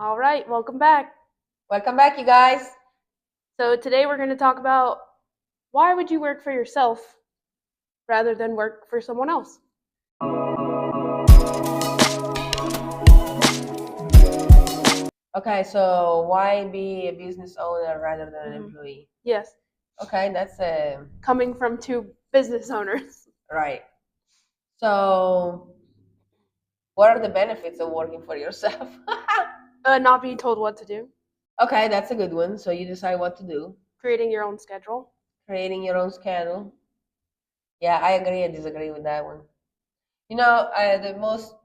All right, welcome back. Welcome back, you guys. So today we're going to talk about why would you work for yourself rather than work for someone else? Okay, so why be a business owner rather than an employee? Yes, Okay, that's coming from two business owners. right. So, what are the benefits of working for yourself? Not being told what to do, Okay, that's a good one. So you decide what to do, creating your own schedule. creating your own schedule. Yeah, I agree and disagree with that one. The most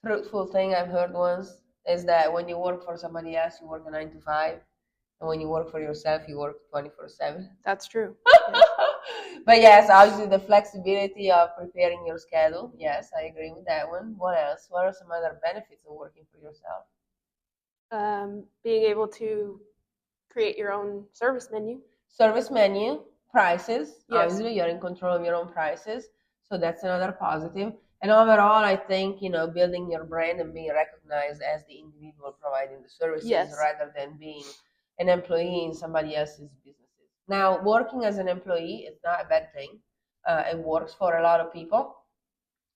truthful thing I've heard once is that when you work for somebody else, you work a 9 to 5, and when you work for yourself, you work 24/7. That's true. But yes, obviously the flexibility of preparing your schedule. Yes, I agree with that one. What else? What are some other benefits of working for yourself? Being able to create your own service menu. Service menu, prices. Yes. Obviously, you're in control of your own prices. So that's another positive. And overall, I think, building your brand and being recognized as the individual providing the services Yes. rather than being an employee in somebody else's businesses. Now, working as an employee is not a bad thing. It works for a lot of people.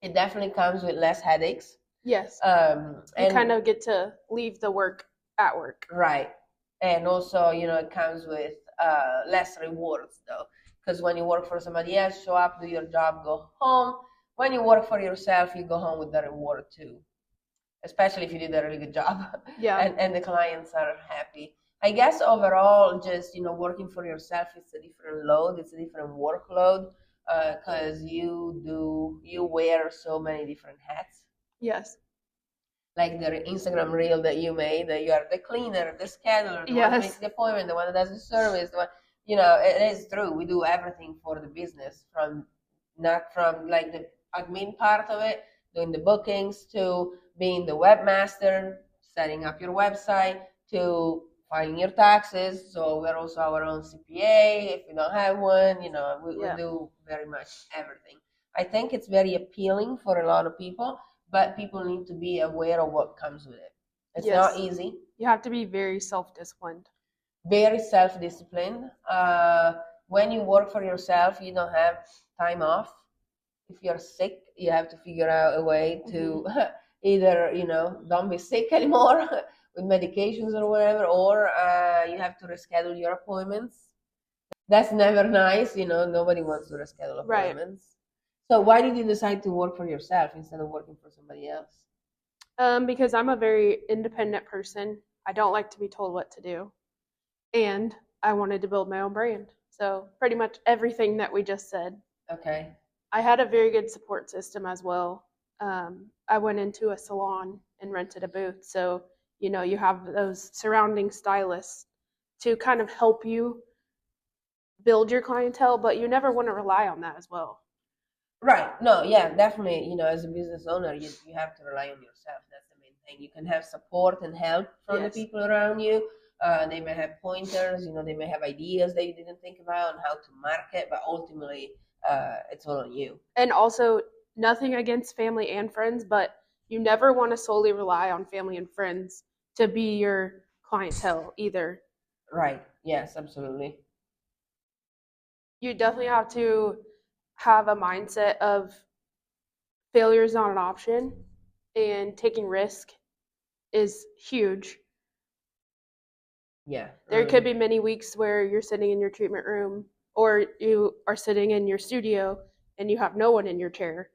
It definitely comes with less headaches. Yes. You You kind of get to leave the work at work. Right. And also, it comes with less rewards, though. Because when you work for somebody else, show up, do your job, go home. When you work for yourself, you go home with the reward, too. Especially if you did a really good job. Yeah. And the clients are happy. I guess overall, just, working for yourself, it's a different load. It's a different workload because you wear so many different hats. Yes. Like the Instagram reel that you made, that you are the cleaner, the scheduler, the one that makes the appointment, the one that does the service, the one, it is true. We do everything for the business, not from like the admin part of it, doing the bookings, to being the webmaster, setting up your website, to filing your taxes. So we're also our own CPA. If you don't have one, we do very much everything. I think it's very appealing for a lot of people, but people need to be aware of what comes with it. It's not easy. You have to be very self-disciplined. Very self-disciplined. When you work for yourself, you don't have time off. If you're sick, you have to figure out a way to either, don't be sick anymore with medications or whatever, or you have to reschedule your appointments. That's never nice. Nobody wants to reschedule appointments. Right. So why did you decide to work for yourself instead of working for somebody else? Because I'm a very independent person. I don't like to be told what to do. And I wanted to build my own brand. So pretty much everything that we just said. Okay. I had a very good support system as well. I went into a salon and rented a booth. So, you have those surrounding stylists to kind of help you build your clientele, but you never want to rely on that as well. Right. No, yeah, definitely, as a business owner, you have to rely on yourself. That's the main thing. You can have support and help from the people around you. They may have pointers, they may have ideas that you didn't think about on how to market, but ultimately, it's all on you. And also, nothing against family and friends, but you never want to solely rely on family and friends to be your clientele either. Right. Yes, absolutely. You definitely have to have a mindset of failure is not an option, and taking risk is huge. Yeah. There could be many weeks where you're sitting in your treatment room or you are sitting in your studio and you have no one in your chair.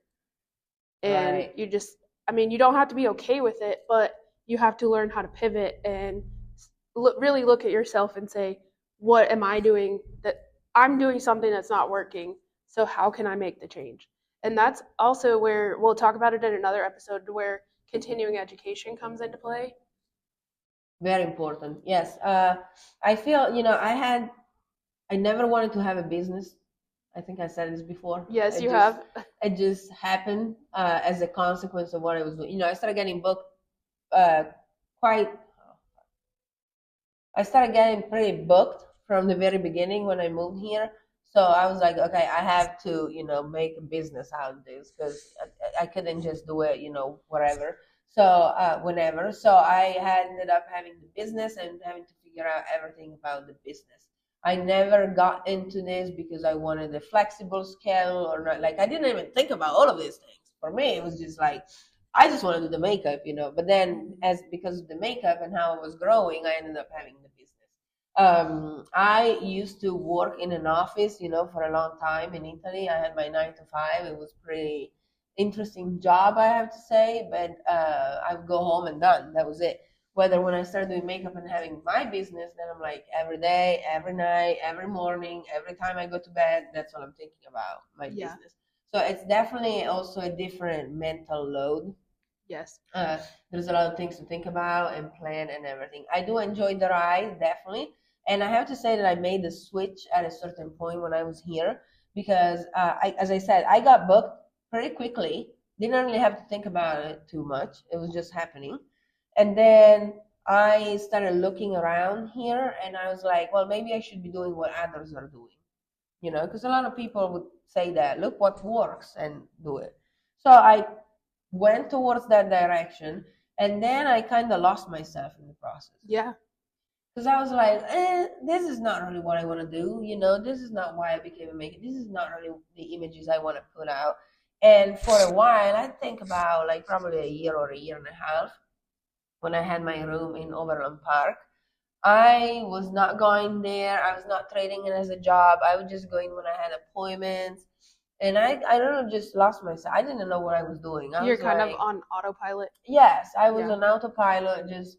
And you just, you don't have to be okay with it, but you have to learn how to pivot and really look at yourself and say, what am I doing? That I'm doing something that's not working. So how can I make the change? And that's also where we'll talk about it in another episode, where continuing education comes into play. Very important. Yes. I feel, I never wanted to have a business. I think I said this before. Yes, you have. It just happened as a consequence of what I was doing. I started getting booked I started getting pretty booked from the very beginning when I moved here. So I was like, okay, I have to, make a business out of this because I couldn't just do it, whatever. So whenever, so I had ended up having the business and having to figure out everything about the business. I never got into this because I wanted a flexible schedule or not. Like I didn't even think about all of these things. For me, it was just like I just want to do the makeup, But then, as because of the makeup and how I was growing, I ended up having the business. I used to work in an office, for a long time in Italy. I had my 9 to 5. It was pretty interesting job, I have to say. But I would go home and done. That was it. Whether when I started doing makeup and having my business, then I'm like every day, every night, every morning, every time I go to bed, that's what I'm thinking about, my business. So it's definitely also a different mental load. Yes. There's a lot of things to think about and plan and everything. I do enjoy the ride, definitely. And I have to say that I made the switch at a certain point when I was here because, as I said, I got booked pretty quickly. Didn't really have to think about it too much. It was just happening. And then I started looking around here and I was like, well, maybe I should be doing what others are doing, because a lot of people would say that, look what works and do it. So I went towards that direction and then I kind of lost myself in the process. Yeah. Because I was like, this is not really what I want to do. This is not why I became a maker. This is not really the images I want to put out. And for a while, I think about like probably a year or a year and a half, when I had my room in Overland Park, I was not going there. I was not treating it as a job. I was just going when I had appointments. And I don't know, just lost myself. I didn't know what I was doing. You're kind of on autopilot. Yes, I was on autopilot, just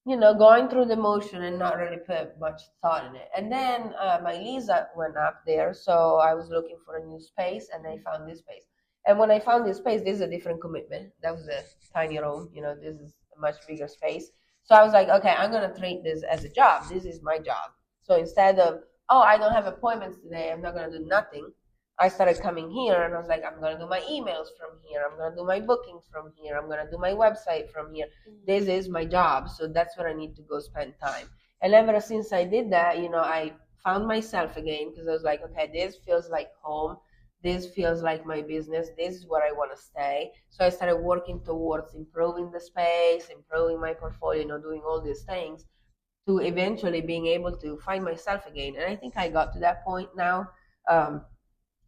going through the motion and not really put much thought in it. And then my lease went up there, so I was looking for a new space, and I found this space. And when I found this space, this is a different commitment. That was a tiny room, this is a much bigger space. So I was like, okay, I'm gonna treat this as a job. This is my job. So instead of, oh, I don't have appointments today, I'm not gonna do nothing, I started coming here and I was like, I'm going to do my emails from here. I'm going to do my bookings from here. I'm going to do my website from here. This is my job. So that's where I need to go spend time. And ever since I did that, I found myself again because I was like, okay, this feels like home. This feels like my business. This is where I want to stay. So I started working towards improving the space, improving my portfolio, doing all these things to eventually being able to find myself again. And I think I got to that point now.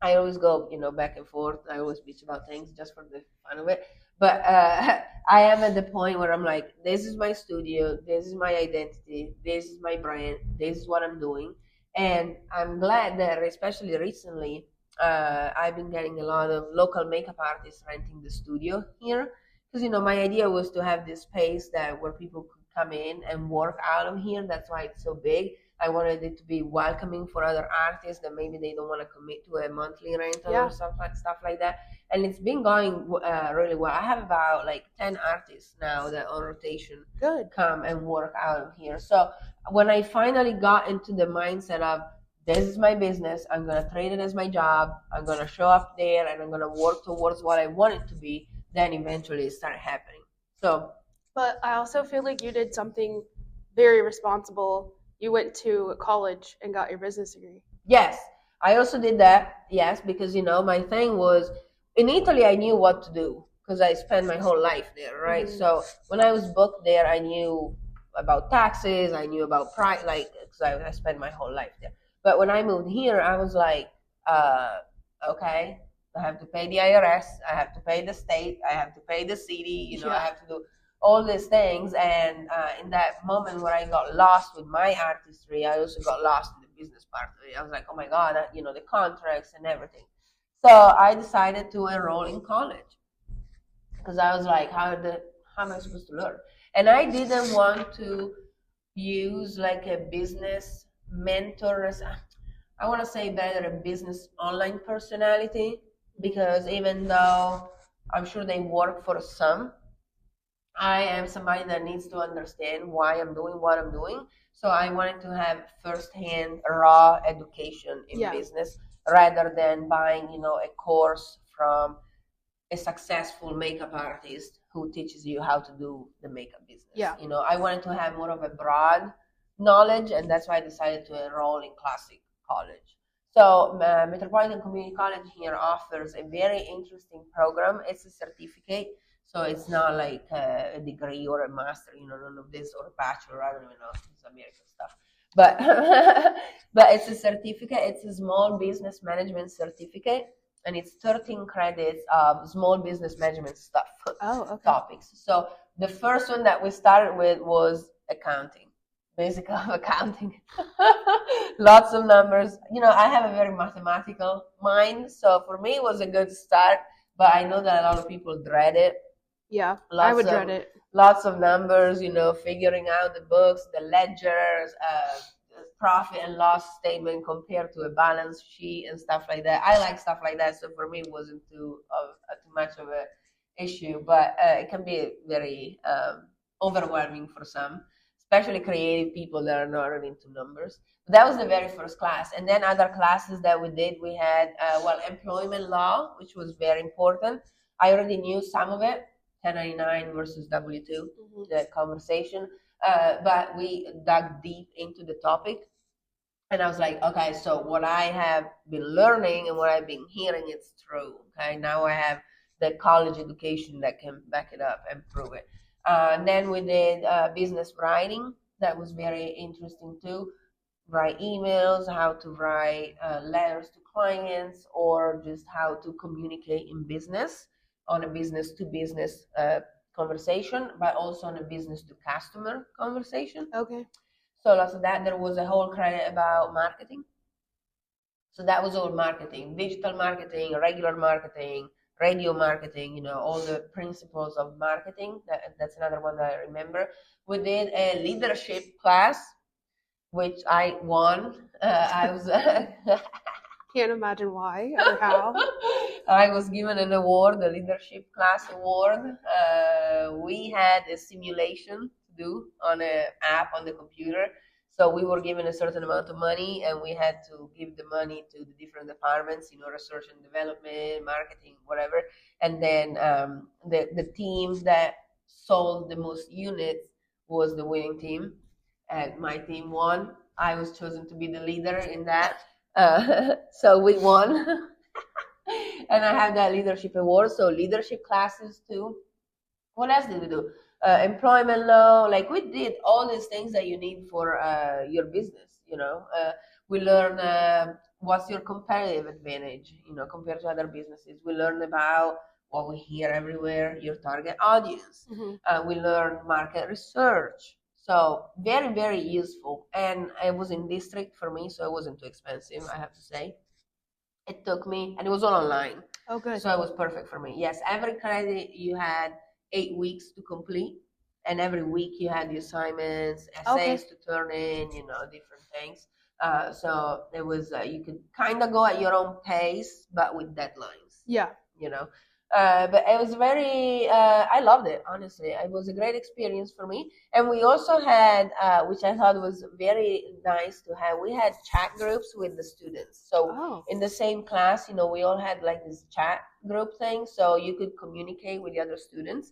I always go, back and forth. I always bitch about things just for the fun of it. But I am at the point where I'm like, this is my studio. This is my identity. This is my brand. This is what I'm doing. And I'm glad that, especially recently, I've been getting a lot of local makeup artists renting the studio here. Because, my idea was to have this space where people could come in and work out of here. That's why it's so big. I wanted it to be welcoming for other artists that maybe they don't want to commit to a monthly rental or stuff like that. And it's been going really well. I have about like 10 artists now that on rotation come and work out of here. So when I finally got into the mindset of this is my business, I'm going to treat it as my job, I'm going to show up there and I'm going to work towards what I want it to be, then eventually it started happening. But I also feel like you did something very responsible. You went to college and got your business degree. Yes, I also did that. Yes, because my thing was in Italy. I knew what to do because I spent my whole life there, right? Mm-hmm. So when I was booked there, I knew about taxes. I knew about price, because I spent my whole life there. But when I moved here, I was like, okay, I have to pay the IRS. I have to pay the state. I have to pay the city. I have to do all these things. And in that moment where I got lost with my artistry, I also got lost in the business part of it. I was like, oh my God, the contracts and everything. So I decided to enroll in college because I was like, how am I supposed to learn? And I didn't want to use like a business mentor. I want to say better, a business online personality, because even though I'm sure they work for some, I am somebody that needs to understand why I'm doing what I'm doing. So I wanted to have firsthand raw education in business rather than buying, a course from a successful makeup artist who teaches you how to do the makeup business. Yeah. I wanted to have more of a broad knowledge, and that's why I decided to enroll in Classic College. So Metropolitan Community College here offers a very interesting program. It's a certificate So it's not like a degree or a master, none of this, or a bachelor. I don't even know. It's American stuff. But but it's a certificate. It's a small business management certificate, and it's 13 credits of small business management stuff. Topics. So the first one that we started with was accounting, basic of accounting. Lots of numbers. I have a very mathematical mind, so for me it was a good start. But I know that a lot of people dread it. Yeah, I would dread it. Lots of numbers, figuring out the books, the ledgers, profit and loss statement compared to a balance sheet and stuff like that. I like stuff like that, so for me it wasn't too much of a issue, but it can be very overwhelming for some, especially creative people that are not really into numbers. But that was the very first class. And then other classes that we did, we had employment law, which was very important. I already knew some of it, 1099 versus W2, the conversation, but we dug deep into the topic. And I was like, okay, so what I have been learning and what I've been hearing, it's true. Okay, now I have the college education that can back it up and prove it. And then we did business writing. That was very interesting too. Write emails, how to write letters to clients, or just how to communicate in business on a business to business conversation, but also on a business to customer conversation. Okay. So after that, there was a whole credit about marketing. So that was all marketing, digital marketing, regular marketing, radio marketing, all the principles of marketing. That's another one that I remember. We did a leadership class, which I won. I was can't imagine why or how. I was given an award, the leadership class award. We had a simulation to do on an app on the computer. So we were given a certain amount of money, and we had to give the money to the different departments, research and development, marketing, whatever. And then the team that sold the most units was the winning team. And my team won. I was chosen to be the leader in that. So we won. And I have that leadership award. So leadership classes too. What else did we do? Employment law. Like, we did all these things that you need for your business. We learn what's your competitive advantage, compared to other businesses. We learn about what we hear everywhere, your target audience. We learn market research. So very, very useful. And it was in district for me, so it wasn't too expensive, I have to say. It took me, and it was all online. Oh, good. So it was perfect for me. Yes, every credit you had 8 weeks to complete, and every week you had the assignments, essays to turn in, different things. So it was, you could kind of go at your own pace, but with deadlines. Yeah. But it was very, I loved it, honestly. It was a great experience for me. And we also had, which I thought was very nice to have, we had chat groups with the students. So in the same class, we all had like this chat group thing, so you could communicate with the other students.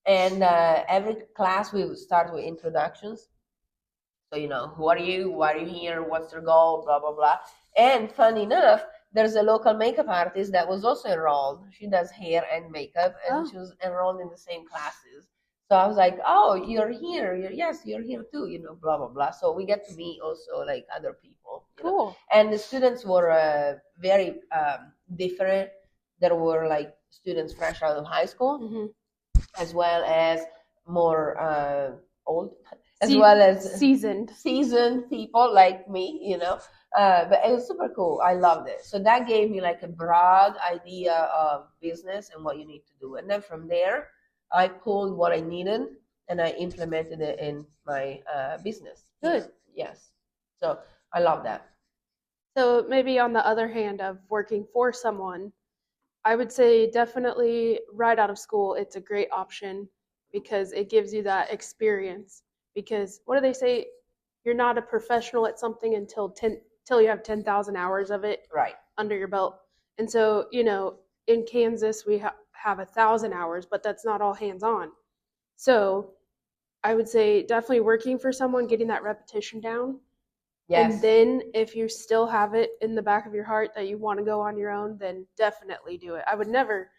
And every class we would start with introductions. So, who are you? Why are you here? What's your goal? Blah, blah, blah. And fun enough, there's a local makeup artist that was also enrolled. She does hair and makeup, and she was enrolled in the same classes. So I was like, oh, you're here. Yes, you're here too, blah, blah, blah. So we get to meet also like other people. Cool. And the students were very different. There were like students fresh out of high school, as well as more old, as well as seasoned people like me, but it was super cool. I loved it. So that gave me like a broad idea of business and what you need to do. And then from there, I pulled what I needed and I implemented it in my business. Good. Yes. So I love that. So maybe on the other hand of working for someone, I would say definitely right out of school, it's a great option because it gives you that experience. Because what do they say? You're not a professional at something until you have 10,000 hours of it under your belt. And so, in Kansas, we have 1,000 hours, but that's not all hands-on. So I would say definitely working for someone, getting that repetition down. Yes. And then if you still have it in the back of your heart that you want to go on your own, then definitely do it. I would never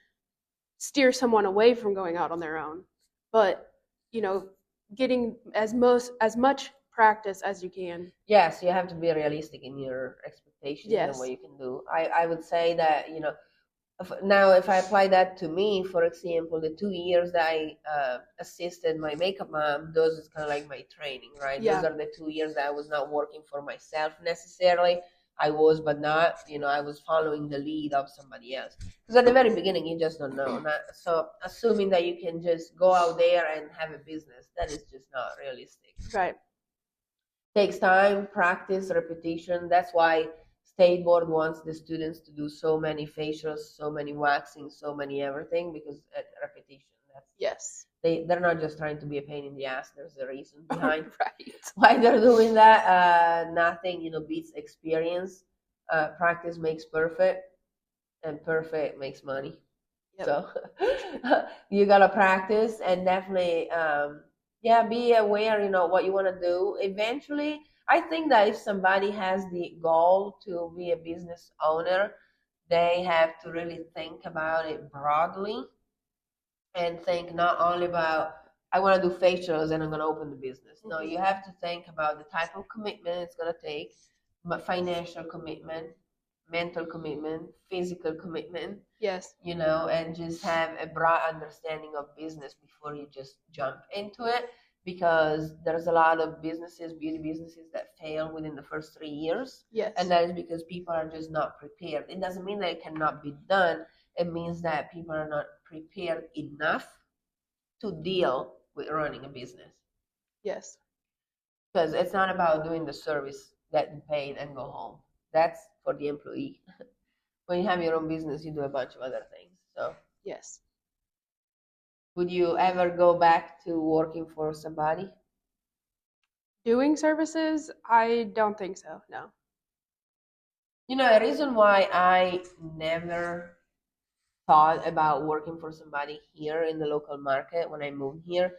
steer someone away from going out on their own. But, getting as much practice as you can. Yes, you have to be realistic in your expectations and what you can do. I would say that, now if I apply that to me, for example, the 2 years that I assisted my makeup mom, those is kind of like my training, right? Yeah. Those are the 2 years that I was not working for myself necessarily. I was, but not, I was following the lead of somebody else. Because at the very beginning, you just don't know. So assuming that you can just go out there and have a business, that is just not realistic. Right. Takes time, practice, repetition. That's why State Board wants the students to do so many facials, so many waxing, so many everything, because repetition. Yes. They're not just trying to be a pain in the ass. There's a reason behind right. why they're doing that. Nothing, beats experience. Practice makes perfect, and perfect makes money. Yep. So you gotta practice and definitely, be aware. What you want to do. Eventually, I think that if somebody has the goal to be a business owner, they have to really think about it broadly. And think not only about, I want to do facials and I'm going to open the business. No, you have to think about the type of commitment it's going to take, but financial commitment, mental commitment, physical commitment. Yes. And just have a broad understanding of business before you just jump into it, because there's a lot of businesses, beauty businesses, that fail within the first 3 years. Yes. And that is because people are just not prepared. It doesn't mean that it cannot be done. It means that people are not prepared enough to deal with running a business. Yes. Because it's not about doing the service, getting paid, and go home. That's for the employee. When you have your own business, you do a bunch of other things. So yes. Would you ever go back to working for somebody? Doing services? I don't think so, no. A reason why I never thought about working for somebody here in the local market when I moved here.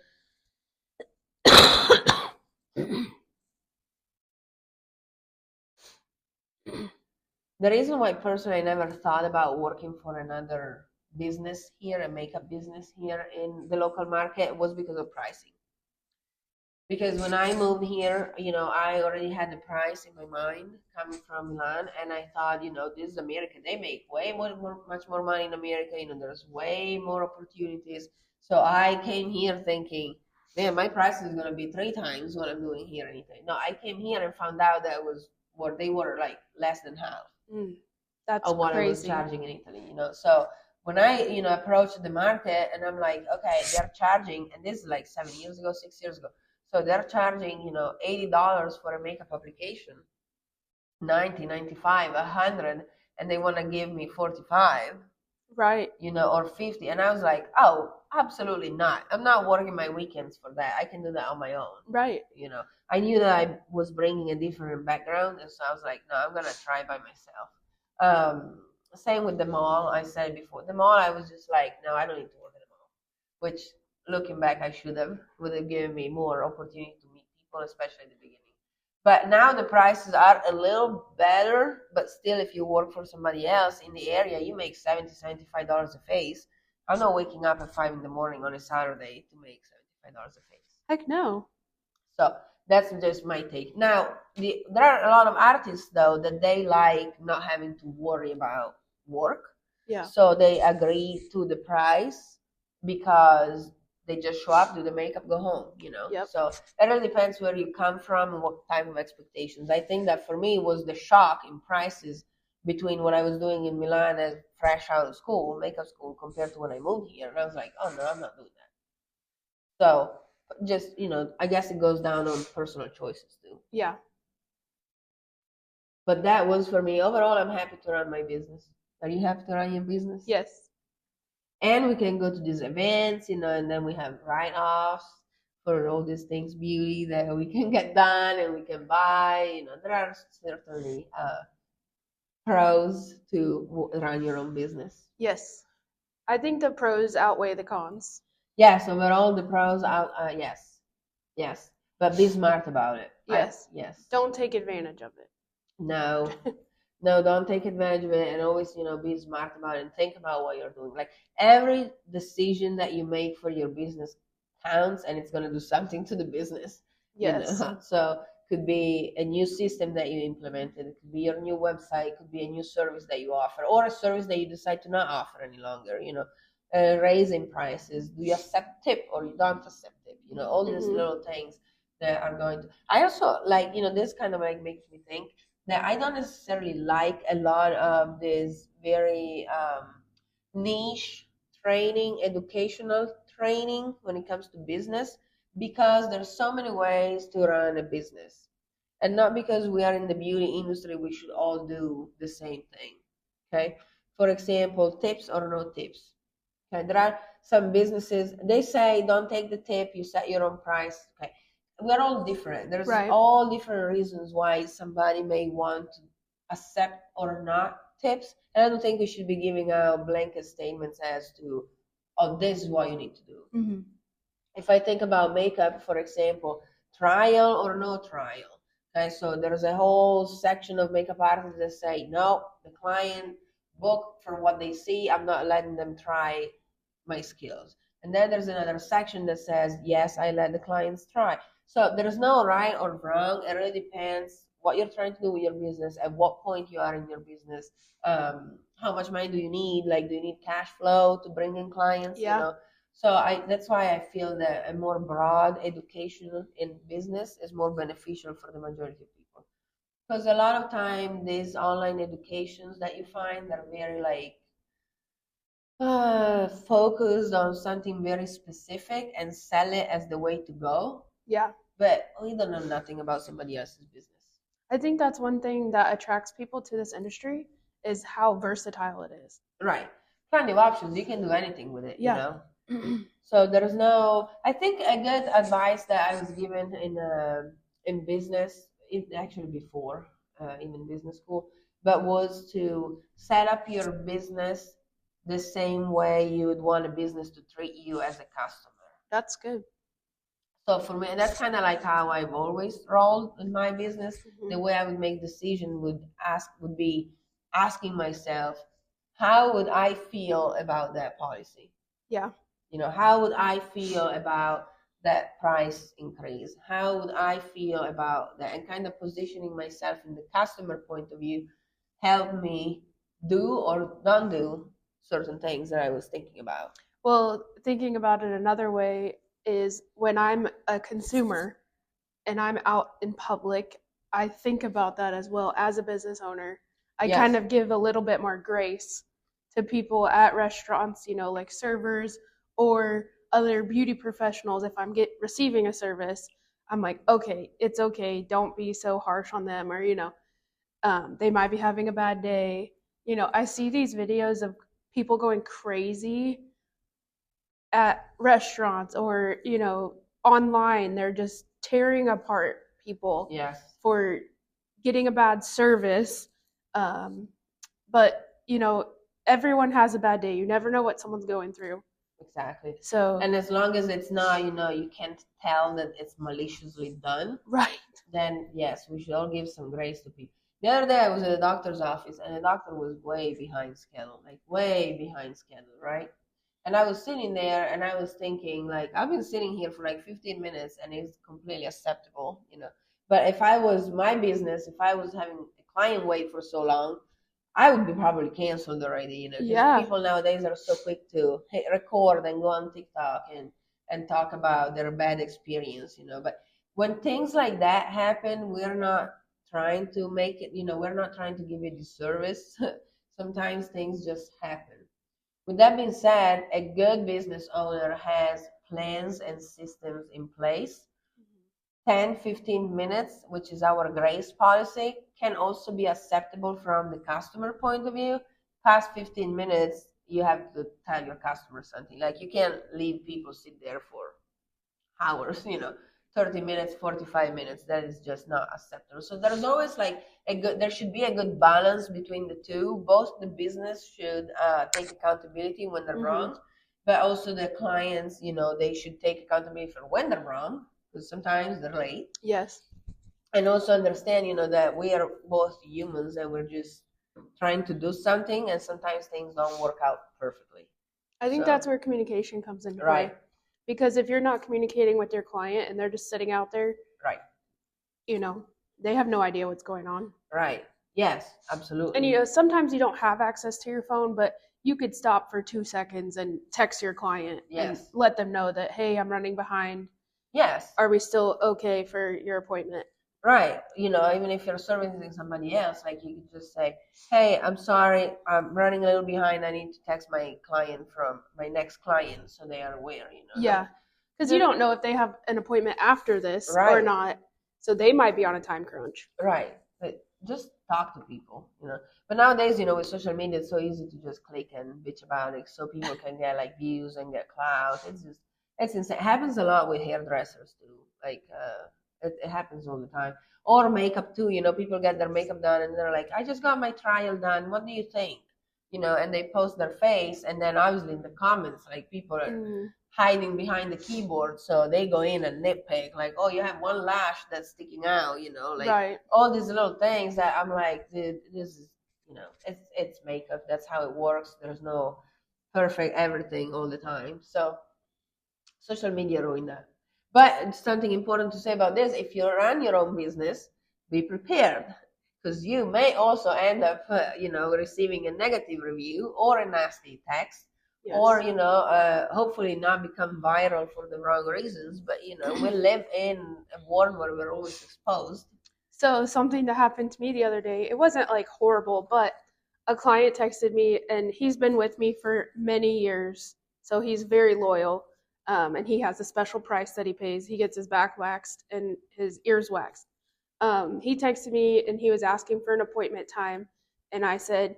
The reason why personally I never thought about working for another business here, a makeup business here in the local market, was because of pricing. Because when I moved here, I already had the price in my mind coming from Milan, and I thought, this is America. They make much more money in America. There's way more opportunities. So I came here thinking, man, my price is going to be 3 times what I'm doing here in Italy. No, I came here and found out that they were like less than half of what crazy. I was charging in Italy. So when I, approached the market and I'm like, okay, they're charging, and this is like 7 years ago, 6 years ago. So they're charging, $80 for a makeup application, 90, 95, 100, and they want to give me 45. Right. Or 50. And I was like, oh, absolutely not. I'm not working my weekends for that. I can do that on my own. Right. I knew that I was bringing a different background. And so I was like, no, I'm going to try by myself. Same with the mall. I said before, the mall, I was just like, no, I don't need to work at the mall. Which, looking back, would have given me more opportunity to meet people, especially at the beginning. But now the prices are a little better, but still, if you work for somebody else in the area, you make $70, $75 a face. I'm not waking up at 5 in the morning on a Saturday to make $75 a face. Heck no. So that's just my take. Now, there are a lot of artists, though, that they like not having to worry about work. Yeah. So they agree to the price because they just show up, do the makeup, go home, Yep. So it really depends where you come from and what type of expectations. I think that for me was the shock in prices between what I was doing in Milan as fresh out of school, makeup school, compared to when I moved here. And I was like, oh no, I'm not doing that. So just, I guess it goes down on personal choices too. Yeah. But that was for me. Overall, I'm happy to run my business. Are you happy to run your business? Yes. And we can go to these events, and then we have write-offs for all these things, beauty, that we can get done and we can buy. There are certainly pros to run your own business. Yes. I think the pros outweigh the cons. Yes, overall the pros yes. But be smart about it. Yes. Yes. Don't take advantage of it. No. No, don't take advantage of it, and always, be smart about it and think about what you're doing. Like every decision that you make for your business counts, and it's going to do something to the business. Yes. So could be a new system that you implemented, it could be your new website, it could be a new service that you offer, or a service that you decide to not offer any longer. Raising prices. Do you accept tip or you don't accept tip? All these little things that are going to. I also like, this kind of like makes me think that I don't necessarily like a lot of this very niche training, educational training when it comes to business, because there's so many ways to run a business. And not because we are in the beauty industry, we should all do the same thing. Okay. For example, tips or no tips. Okay. There are some businesses, they say don't take the tip, you set your own price. Okay. We're all different. There's all different reasons why somebody may want to accept or not tips. And I don't think we should be giving out blanket statements as to, oh, this is what you need to do. If I think about makeup, for example, trial or no trial. Okay, so there's a whole section of makeup artists that say, no, the client book for what they see, I'm not letting them try my skills. And then there's another section that says, yes, I let the clients try. So there's no right or wrong. It really depends what you're trying to do with your business, at what point you are in your business, how much money do you need? Like, do you need cash flow to bring in clients? So that's why I feel that a more broad education in business is more beneficial for the majority of people. Because a lot of time these online educations that you find are very like focused on something very specific and sell it as the way to go. Yeah. But we don't know nothing about somebody else's business. I think that's one thing that attracts people to this industry is how versatile it is. Right. Plenty of options. You can do anything with it, So there is no. I think a good advice that I was given in business, actually before even business school, but was to set up your business the same way you would want a business to treat you as a customer. That's good. So for me, that's kind of like how I've always rolled in my business. The way I would make decisions would be asking myself, how would I feel about that policy? Yeah. How would I feel about that price increase? How would I feel about that? And kind of positioning myself in the customer point of view helped me do or don't do certain things that I was thinking about. Well, thinking about it another way is when I'm a consumer and I'm out in public, I think about that as well as a business owner. I kind of give a little bit more grace to people at restaurants, like servers or other beauty professionals. If I'm receiving a service, I'm like, okay, it's okay. Don't be so harsh on them, or they might be having a bad day. I see these videos of people going crazy at restaurants or online. They're just tearing apart people for getting a bad service. But everyone has a bad day. You never know what someone's going through. Exactly. So, and as long as it's not, you can't tell that it's maliciously done, right? Then yes, we should all give some grace to people. The other day I was at the doctor's office and the doctor was way behind schedule, right? And I was sitting there and I was thinking, like, I've been sitting here for like 15 minutes and it's completely acceptable, But if I was my business, if I was having a client wait for so long, I would be probably canceled already, because people nowadays are so quick to hit record and go on TikTok and talk about their bad experience, But when things like that happen, we're not trying to make it, we're not trying to give you a disservice. Sometimes things just happen. With that being said, a good business owner has plans and systems in place. 10, 15 minutes, which is our grace policy, can also be acceptable from the customer point of view. Past 15 minutes, you have to tell your customer something. Like, you can't leave people sit there for hours, 30 minutes, 45 minutes. That is just not acceptable. So there's always like there should be a good balance between the two. Both the business should take accountability when they're wrong, but also the clients, they should take accountability for when they're wrong, because sometimes they're late. Yes. And also understand, that we are both humans and we're just trying to do something, and sometimes things don't work out perfectly. I think that's where communication comes into play. Because if you're not communicating with your client and they're just sitting out there, right, they have no idea what's going on. Right. Yes, absolutely. And sometimes you don't have access to your phone, but you could stop for 2 seconds and text your client and let them know that, hey, I'm running behind. Yes. Are we still okay for your appointment? Right. Even if you're servicing somebody else, like you could just say, hey, I'm sorry, I'm running a little behind. I need to text my client from my next client so they are aware, Yeah. Because you don't know if they have an appointment after this or not. So they might be on a time crunch. Right. But just talk to people, But nowadays, with social media, it's so easy to just click and bitch about it so people can get like views and get clout. It's insane. It happens a lot with hairdressers too. Like, it happens all the time. Or makeup too, people get their makeup done and they're like, I just got my trial done. What do you think? And they post their face, and then obviously in the comments, like people are hiding behind the keyboard, so they go in and nitpick, like, oh, you have one lash that's sticking out, like all these little things that I'm like, dude, this is, it's makeup. That's how it works. There's no perfect everything all the time. So social media ruined that. But something important to say about this: if you run your own business, be prepared, because you may also end up, receiving a negative review or a nasty text. Yes. Or, hopefully not become viral for the wrong reasons. But, we live in a world where we're always exposed. So something that happened to me the other day, it wasn't like horrible, but a client texted me, and he's been with me for many years. So he's very loyal. And he has a special price that he pays. He gets his back waxed and his ears waxed. He texted me and he was asking for an appointment time. And I said,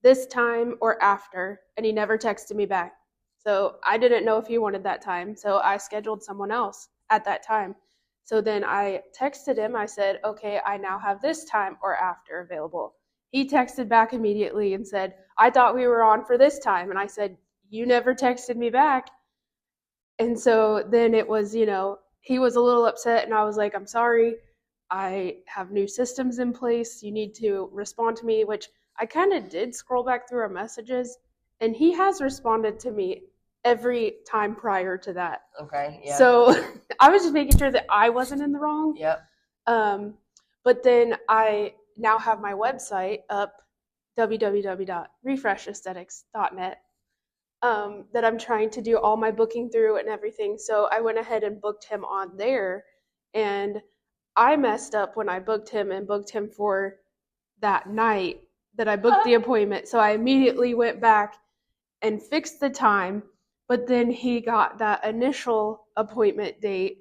this time or after, and he never texted me back. So I didn't know if he wanted that time. So I scheduled someone else at that time. So then I texted him. I said, okay, I now have this time or after available. He texted back immediately and said, I thought we were on for this time. And I said, you never texted me back. And so then it was, he was a little upset, and I was like, I'm sorry. I have new systems in place. You need to respond to me, which I kind of did scroll back through our messages, and he has responded to me every time prior to that. Okay. Yeah. So I was just making sure that I wasn't in the wrong. Yep. But then I now have my website up, www.refreshaesthetics.net. That I'm trying to do all my booking through and everything. So I went ahead and booked him on there, and I messed up when I booked him and booked him for that night that I booked the appointment. So I immediately went back and fixed the time, but then he got that initial appointment date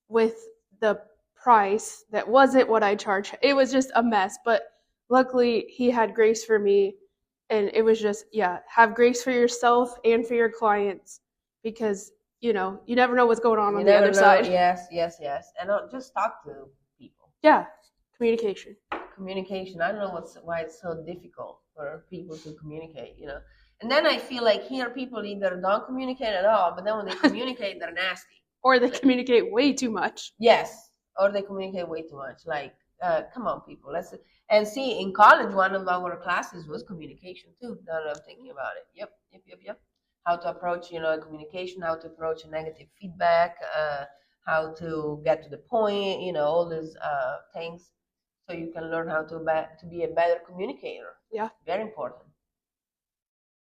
with the price that wasn't what I charged. It was just a mess, but luckily he had grace for me. And it was just, have grace for yourself and for your clients, because, you never know what's going on the other side. Yes. And just talk to people. Yeah. Communication. I don't know why it's so difficult for people to communicate, And then I feel like here people either don't communicate at all, but then when they communicate, they're nasty. Or they communicate way too much. Yes. Or they communicate way too much. Like, come on, people. And see, in college, one of our classes was communication too. Now that I'm thinking about it. Yep. How to approach, communication, how to approach a negative feedback, how to get to the point, all these things, so you can learn how to be a better communicator. Yeah. Very important.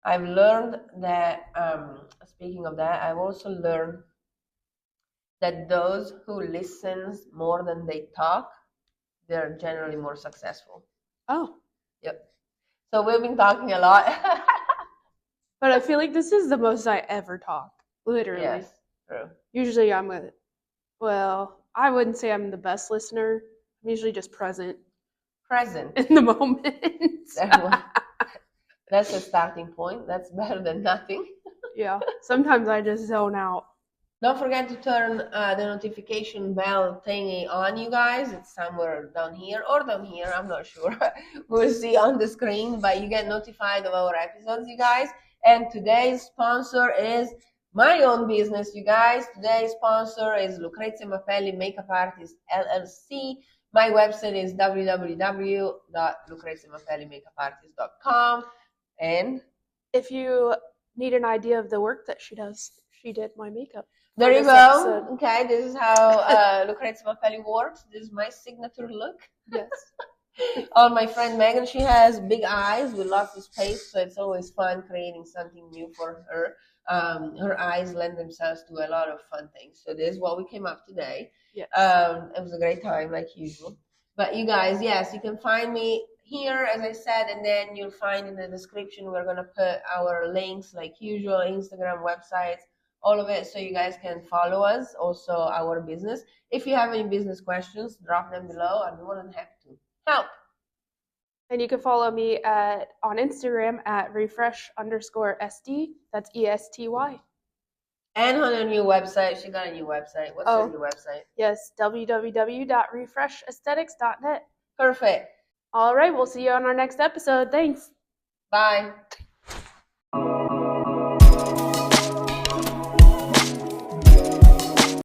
I've learned that, speaking of that, I've also learned that those who listen more than they talk, they're generally more successful. Oh. Yep. So we've been talking a lot. But I feel like this is the most I ever talk. Literally. Yes, true. Usually I wouldn't say I'm the best listener. I'm usually just present. In the moment. That's a starting point. That's better than nothing. Yeah. Sometimes I just zone out. Don't forget to turn the notification bell thingy on, you guys. It's somewhere down here or down here. I'm not sure. We'll see on the screen, but you get notified of our episodes, you guys. And today's sponsor is my own business, you guys. Today's sponsor is Lucrezia Maffelli Makeup Artist LLC. My website is www.lucreziamaffellimakeupartist.com. And if you need an idea of the work that she does, she did my makeup. There you go. Episode. Okay, this is how Lucrezia Maffelli works. This is my signature look. Yes. On my friend Megan, she has big eyes with lots of space, so it's always fun creating something new for her. Her eyes lend themselves to a lot of fun things. So this is what we came up today. Yes. It was a great time, like usual. But you guys, yes, you can find me here, as I said, and then you'll find in the description, we're going to put our links, like usual, Instagram, websites, all of it, so you guys can follow us, also our business. If you have any business questions, drop them below. I'm more than happy to help. And you can follow me on Instagram at refresh_SD. That's ESTY. And on her new website, she got a new website. What's her new website? Yes, www.refreshaesthetics.net. Perfect. All right, we'll see you on our next episode. Thanks. Bye.